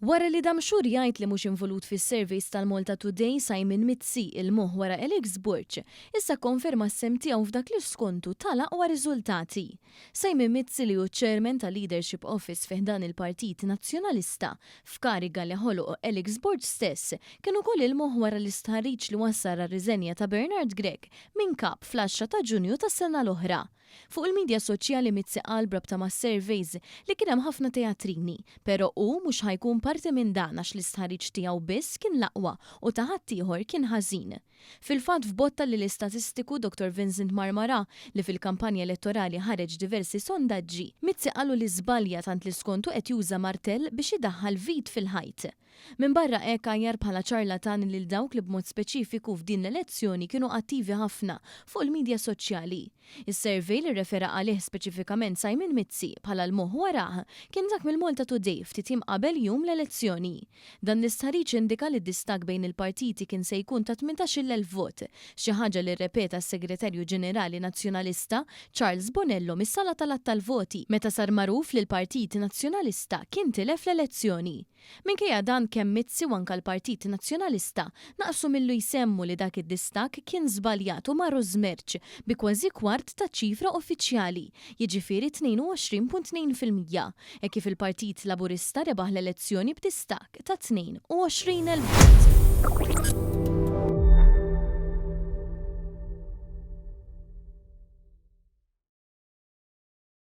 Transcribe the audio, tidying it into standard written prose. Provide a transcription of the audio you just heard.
Wara li Damxur jgħid li mhux involut fis-surveys tal-Malta Today Simon Mizzi il-moħħ wara Alex Burch, issa konferma s-sem tiegħu f'dak li skontu tal-aqwa riżultati. Simon Mizzi li hu chairman tal-Leadership Office fih dan il-Partit Nazzjonalista f'kariga li ħoloq Alex Burch stess kien ukoll il-moħħ wara l-istħarriġ li wassar ar-riżenja ta' Bernard Gregg minn kap fl-10 ta' Ġunju tas-sena l-oħra. Fuq il-medja soċjali Mizzi qal brabta ma' surveys li kien hemm ħafna teatrini, però hu mhux ħajkun parti minn dan għax l-istħarriġ tiegħu biss kien l-aqwa u ta' ħadd ieħor kien ħażin. Fil-fatt f'botta li l-istatistiku Dr. Vincent Marmara li fil-kampanja elettorali ħareġ diversi sondaġġi, Mizzi qalu li żbalja tant li skontu qed juża martell biex idaħħal vit fil-ħajt. Min barra hekk għajjar bħala ċarlatan lil dawk li b'mod speċifiku f'din l-elezzjoni kienu attivi ħafna fuq il-medja soċjali. Is-survey li refera għalih speċifikament Simon Mizzi bħala l-moħħ warah kien dak mill-Malta Today ftit jiem qabel jum l-elezzjoni. Dan l-istħarriġ indika li d-distak bejn il-partiti kien se jkun ta' 18,000 vot, xi ħaġa li rrepeta s-Segretarju Ġenerali Nazzjonalista Charles Bonello mis-sala tal-att tal-voti meta sar magħruf li l-Partit Nazzjonalista kien tilef l-elezzjoni. Minkejja dan kemm Mizzi u anke l-Partit Nazzjonalista naqsu millu jsemmu li dak id-distak kien żbaljat u marru żmerġ bi kważi kwart ta' ċifra uffiċjali, jiġifieri 22.2%, hekk kif il-Partit Laburista rebaħ l-elezzjoni b'distak ta' 22,000 vot.